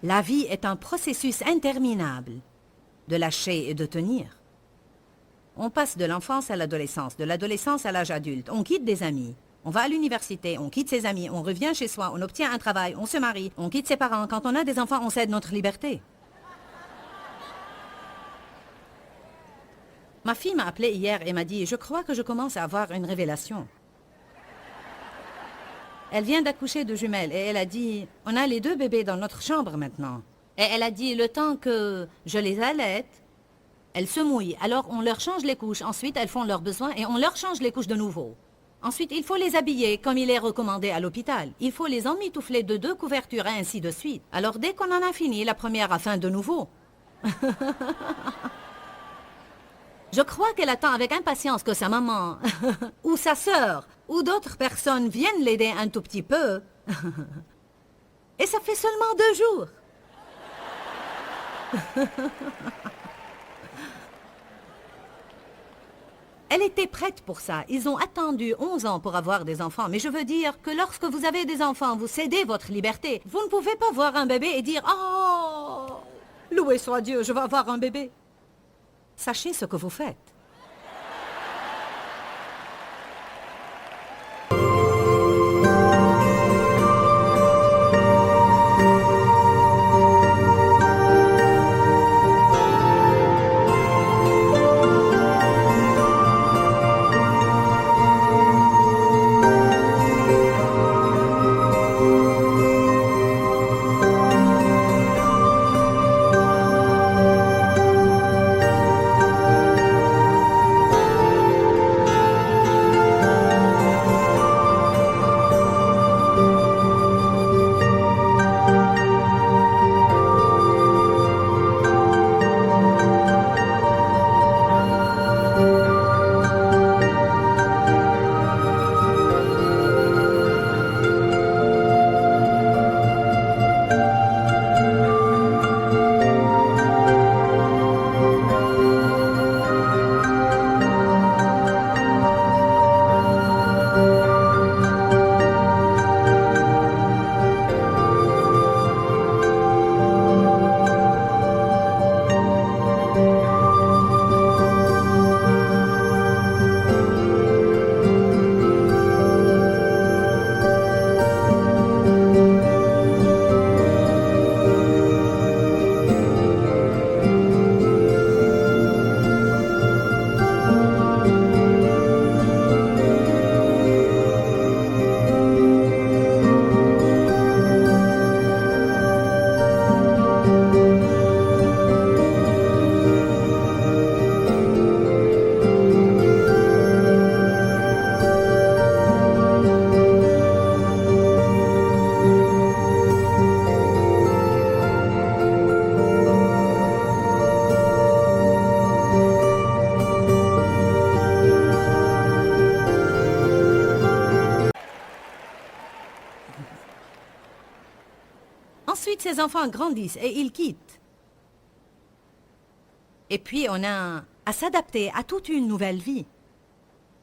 La vie est un processus interminable de lâcher et de tenir. On passe de l'enfance à l'adolescence, de l'adolescence à l'âge adulte. On quitte des amis, on va à l'université, on quitte ses amis, on revient chez soi, on obtient un travail, on se marie, on quitte ses parents. Quand on a des enfants, on cède notre liberté. Ma fille m'a appelé hier et m'a dit « Je crois que je commence à avoir une révélation. » Elle vient d'accoucher de jumelles et elle a dit « On a les 2 bébés dans notre chambre maintenant. » Et elle a dit « Le temps que je les allaite, elles se mouillent. Alors on leur change les couches. Ensuite, elles font leurs besoins et on leur change les couches de nouveau. Ensuite, il faut les habiller comme il est recommandé à l'hôpital. Il faut les emmitoufler de 2 couvertures et ainsi de suite. Alors dès qu'on en a fini, la première a faim de nouveau. » Je crois qu'elle attend avec impatience que sa maman, ou sa sœur, ou d'autres personnes viennent l'aider un tout petit peu. Et ça fait seulement 2 jours. Elle était prête pour ça. Ils ont attendu 11 ans pour avoir des enfants. Mais je veux dire que lorsque vous avez des enfants, vous cédez votre liberté. Vous ne pouvez pas voir un bébé et dire « Oh, loué soit Dieu, je vais avoir un bébé. » Sachez ce que vous faites. Ensuite, ces enfants grandissent et ils quittent. Et puis, on a à s'adapter à toute une nouvelle vie.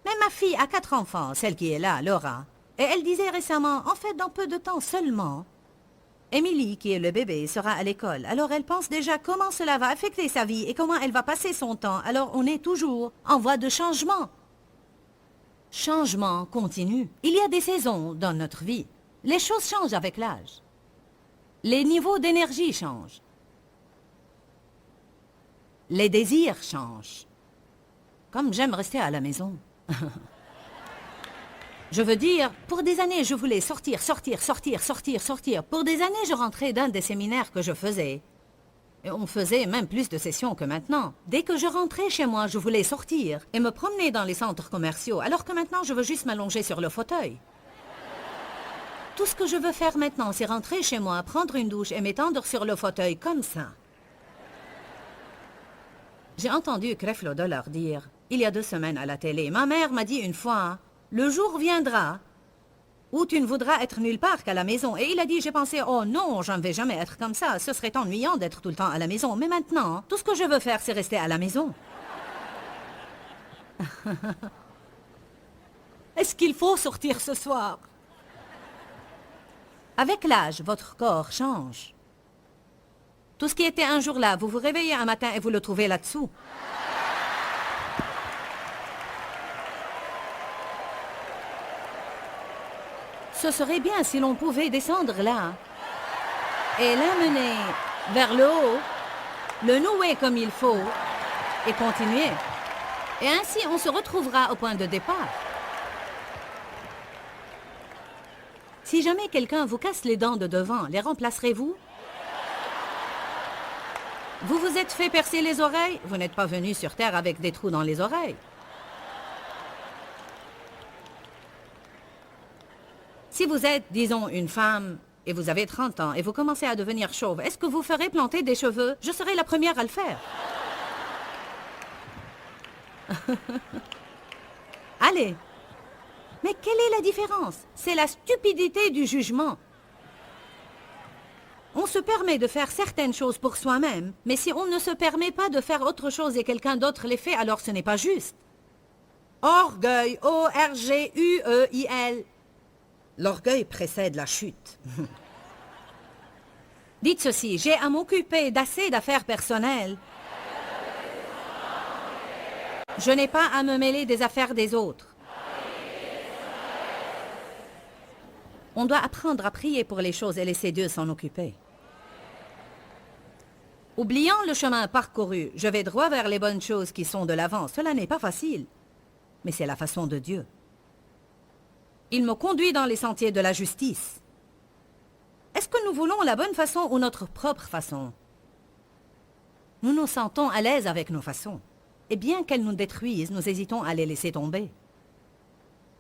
Mais ma fille a 4 enfants, celle qui est là, Laura. Et elle disait récemment, en fait, dans peu de temps seulement, Emily, qui est le bébé, sera à l'école. Alors elle pense déjà comment cela va affecter sa vie et comment elle va passer son temps. Alors on est toujours en voie de changement. Changement continu. Il y a des saisons dans notre vie. Les choses changent avec l'âge. Les niveaux d'énergie changent. Les désirs changent. Comme j'aime rester à la maison. Je veux dire, pour des années, je voulais sortir. Pour des années, je rentrais d'un des séminaires que je faisais. Et on faisait même plus de sessions que maintenant. Dès que je rentrais chez moi, je voulais sortir et me promener dans les centres commerciaux, alors que maintenant, je veux juste m'allonger sur le fauteuil. Tout ce que je veux faire maintenant, c'est rentrer chez moi, prendre une douche et m'étendre sur le fauteuil comme ça. J'ai entendu Creflo Dollar dire, il y a 2 semaines à la télé, ma mère m'a dit une fois, le jour viendra où tu ne voudras être nulle part qu'à la maison. Et il a dit, j'ai pensé, oh non, je ne vais jamais être comme ça, ce serait ennuyant d'être tout le temps à la maison. Mais maintenant, tout ce que je veux faire, c'est rester à la maison. Est-ce qu'il faut sortir ce soir? Avec l'âge, votre corps change. Tout ce qui était un jour là, vous vous réveillez un matin et vous le trouvez là-dessous. Ce serait bien si l'on pouvait descendre là et l'amener vers le haut, le nouer comme il faut et continuer. Et ainsi, on se retrouvera au point de départ. Si jamais quelqu'un vous casse les dents de devant, les remplacerez-vous? Vous vous êtes fait percer les oreilles? Vous n'êtes pas venu sur Terre avec des trous dans les oreilles. Si vous êtes, disons, une femme, et vous avez 30 ans, et vous commencez à devenir chauve, est-ce que vous ferez planter des cheveux? Je serai la première à le faire. Allez. Mais quelle est la différence? C'est la stupidité du jugement. On se permet de faire certaines choses pour soi-même, mais si on ne se permet pas de faire autre chose et quelqu'un d'autre les fait, alors ce n'est pas juste. Orgueil, O-R-G-U-E-I-L. L'orgueil précède la chute. Dites ceci, j'ai à m'occuper d'assez d'affaires personnelles. Je n'ai pas à me mêler des affaires des autres. On doit apprendre à prier pour les choses et laisser Dieu s'en occuper. Oubliant le chemin parcouru, je vais droit vers les bonnes choses qui sont de l'avant. Cela n'est pas facile, mais c'est la façon de Dieu. Il me conduit dans les sentiers de la justice. Est-ce que nous voulons la bonne façon ou notre propre façon? Nous nous sentons à l'aise avec nos façons. Et bien qu'elles nous détruisent, nous hésitons à les laisser tomber.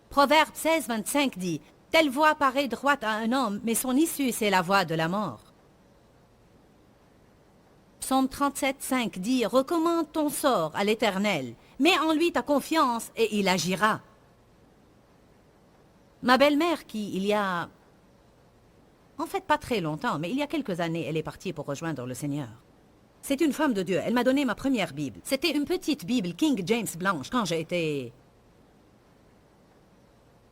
Proverbe 16, 25 dit « Telle voie paraît droite à un homme, mais son issue, c'est la voie de la mort. » Psaume 37, 5 dit « Recommande ton sort à l'Éternel, mets en lui ta confiance et il agira. » Ma belle-mère qui, il y a... En fait, pas très longtemps, mais il y a quelques années, elle est partie pour rejoindre le Seigneur. C'est une femme de Dieu. Elle m'a donné ma première Bible. C'était une petite Bible King James blanche quand j'ai été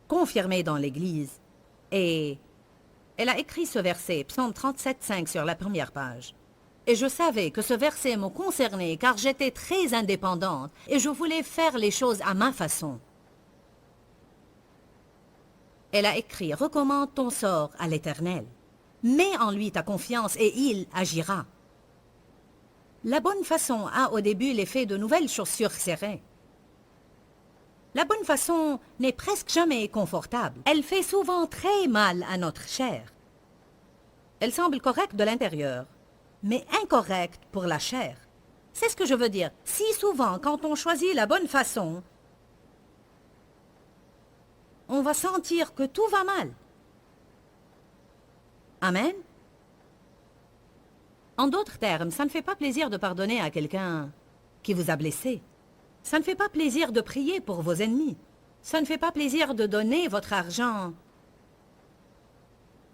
confirmée dans l'Église. Et elle a écrit ce verset, Psaume 37, 5, sur la première page. Et je savais que ce verset me concernait car j'étais très indépendante et je voulais faire les choses à ma façon. Elle a écrit « Recommande ton sort à l'Éternel. Mets en lui ta confiance et il agira. » La bonne façon a au début l'effet de nouvelles chaussures serrées. La bonne façon n'est presque jamais confortable. Elle fait souvent très mal à notre chair. Elle semble correcte de l'intérieur, mais incorrecte pour la chair. C'est ce que je veux dire. Si souvent, quand on choisit la bonne façon, on va sentir que tout va mal. Amen. En d'autres termes, ça ne fait pas plaisir de pardonner à quelqu'un qui vous a blessé. Ça ne fait pas plaisir de prier pour vos ennemis. Ça ne fait pas plaisir de donner votre argent.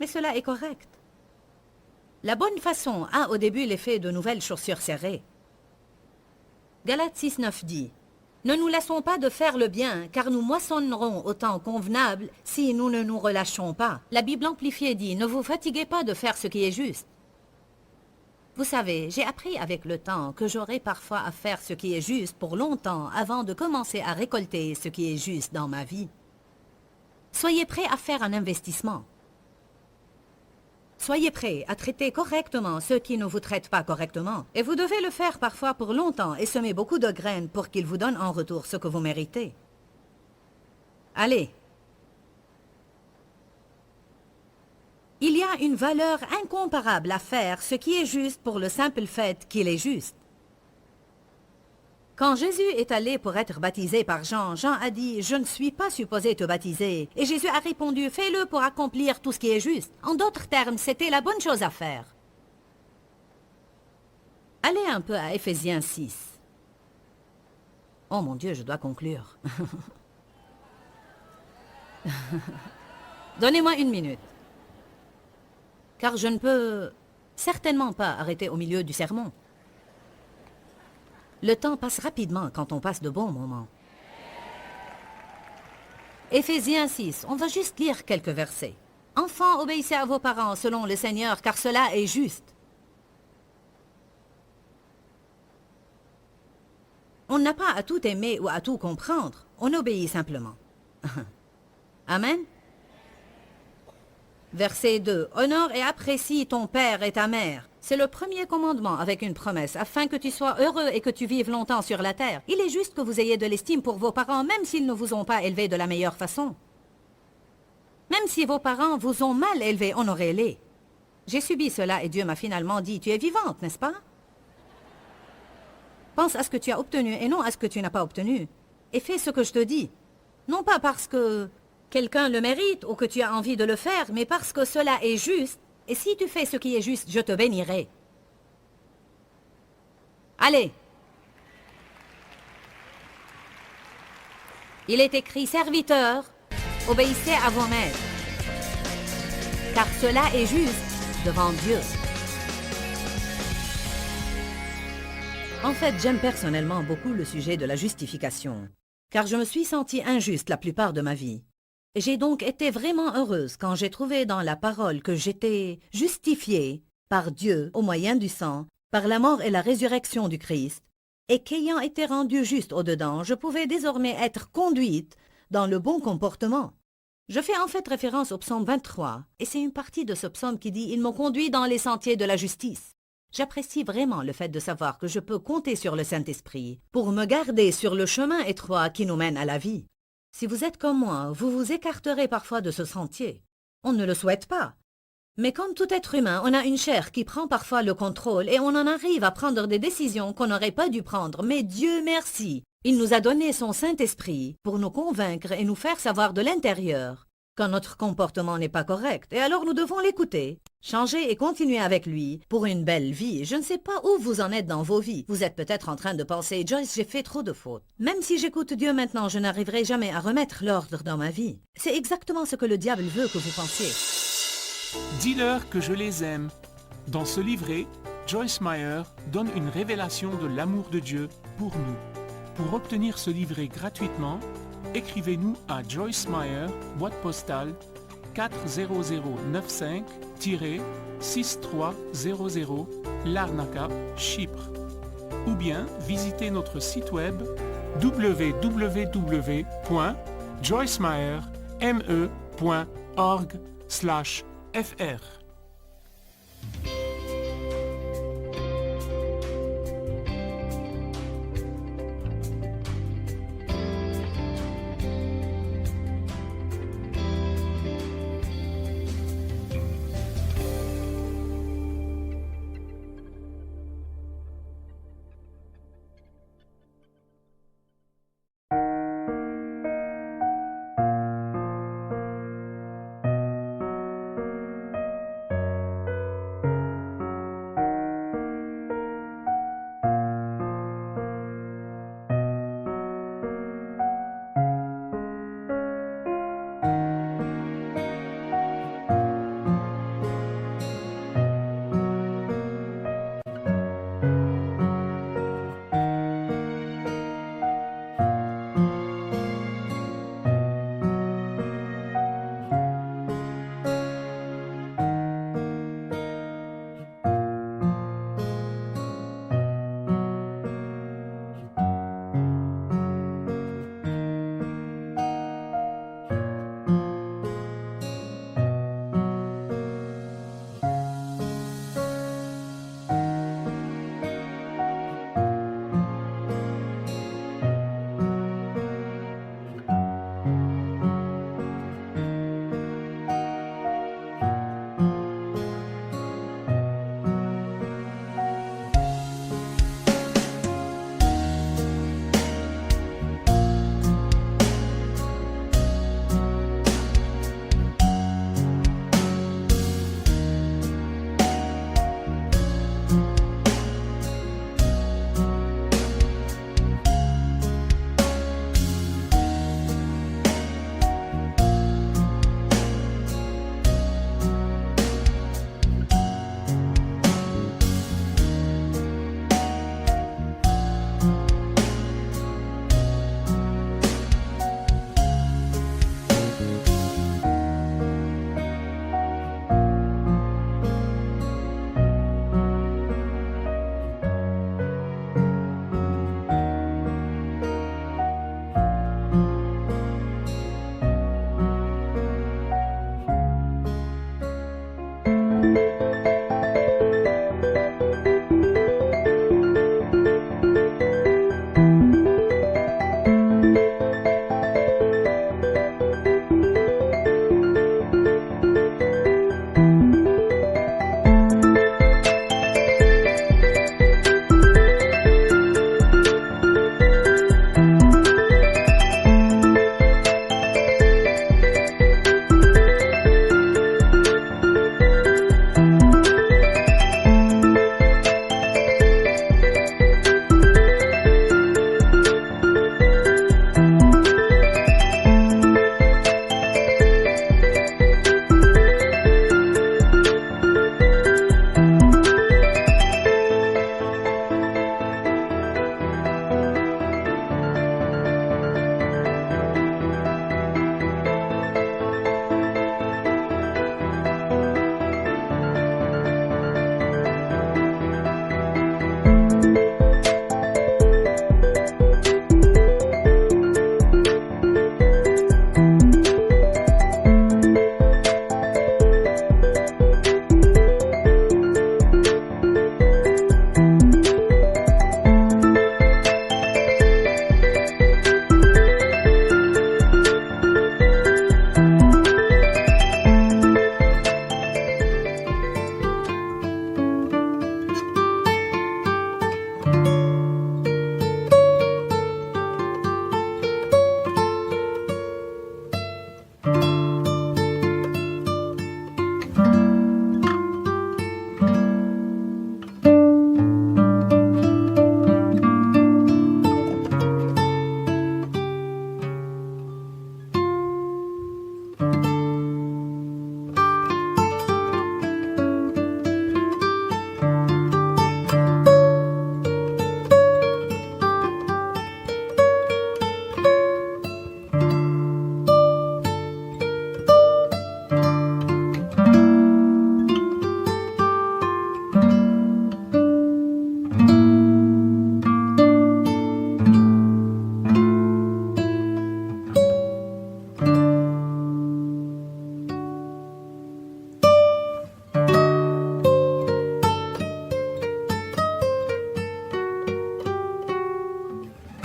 Mais cela est correct. La bonne façon a au début l'effet de nouvelles chaussures serrées. Galates 6, 9 dit « Ne nous laissons pas de faire le bien, car nous moissonnerons au temps convenable si nous ne nous relâchons pas. » La Bible amplifiée dit « Ne vous fatiguez pas de faire ce qui est juste. » Vous savez, j'ai appris avec le temps que j'aurai parfois à faire ce qui est juste pour longtemps avant de commencer à récolter ce qui est juste dans ma vie. Soyez prêts à faire un investissement. Soyez prêts à traiter correctement ceux qui ne vous traitent pas correctement. Et vous devez le faire parfois pour longtemps et semer beaucoup de graines pour qu'ils vous donnent en retour ce que vous méritez. Allez. Il y a une valeur incomparable à faire ce qui est juste pour le simple fait qu'il est juste. Quand Jésus est allé pour être baptisé par Jean, Jean a dit « Je ne suis pas supposé te baptiser ». Et Jésus a répondu « Fais-le pour accomplir tout ce qui est juste ». En d'autres termes, c'était la bonne chose à faire. Allez un peu à Éphésiens 6. Oh mon Dieu, je dois conclure. Donnez-moi une minute. Car je ne peux certainement pas arrêter au milieu du sermon. Le temps passe rapidement quand on passe de bons moments. Éphésiens 6, on va juste lire quelques versets. « Enfants, obéissez à vos parents selon le Seigneur, car cela est juste. On n'a pas à tout aimer ou à tout comprendre. On obéit simplement. Amen. Verset 2. Honore et apprécie ton père et ta mère. C'est le premier commandement avec une promesse, afin que tu sois heureux et que tu vives longtemps sur la terre. Il est juste que vous ayez de l'estime pour vos parents, même s'ils ne vous ont pas élevé de la meilleure façon. Même si vos parents vous ont mal élevé, honorez-les. J'ai subi cela et Dieu m'a finalement dit, tu es vivante, n'est-ce pas? Pense à ce que tu as obtenu et non à ce que tu n'as pas obtenu. Et fais ce que je te dis. Non pas parce que quelqu'un le mérite ou que tu as envie de le faire, mais parce que cela est juste. Et si tu fais ce qui est juste, je te bénirai. Allez. Il est écrit, serviteurs, obéissez à vos maîtres, car cela est juste devant Dieu. En fait, j'aime personnellement beaucoup le sujet de la justification, car je me suis sentie injuste la plupart de ma vie. J'ai donc été vraiment heureuse quand j'ai trouvé dans la parole que j'étais justifiée par Dieu au moyen du sang, par la mort et la résurrection du Christ, et qu'ayant été rendue juste au-dedans, je pouvais désormais être conduite dans le bon comportement. Je fais en fait référence au psaume 23, et c'est une partie de ce psaume qui dit « Ils m'ont conduit dans les sentiers de la justice ». J'apprécie vraiment le fait de savoir que je peux compter sur le Saint-Esprit pour me garder sur le chemin étroit qui nous mène à la vie. Si vous êtes comme moi, vous vous écarterez parfois de ce sentier. On ne le souhaite pas. Mais comme tout être humain, on a une chair qui prend parfois le contrôle et on en arrive à prendre des décisions qu'on n'aurait pas dû prendre. Mais Dieu merci, il nous a donné son Saint-Esprit pour nous convaincre et nous faire savoir de l'intérieur quand notre comportement n'est pas correct. Et alors nous devons l'écouter, changer et continuer avec lui pour une belle vie. Je ne sais pas où vous en êtes dans vos vies. Vous êtes peut-être en train de penser « Joyce, j'ai fait trop de fautes. Même si j'écoute Dieu maintenant, je n'arriverai jamais à remettre l'ordre dans ma vie. » C'est exactement ce que le diable veut que vous pensiez. Dis-leur que je les aime. Dans ce livret, Joyce Meyer donne une révélation de l'amour de Dieu pour nous. Pour obtenir ce livret gratuitement, écrivez-nous à Joyce Meyer, boîte postale 40095-6300, Larnaca, Chypre. Ou bien visitez notre site web www.joycemeyer.org/fr.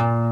Bye.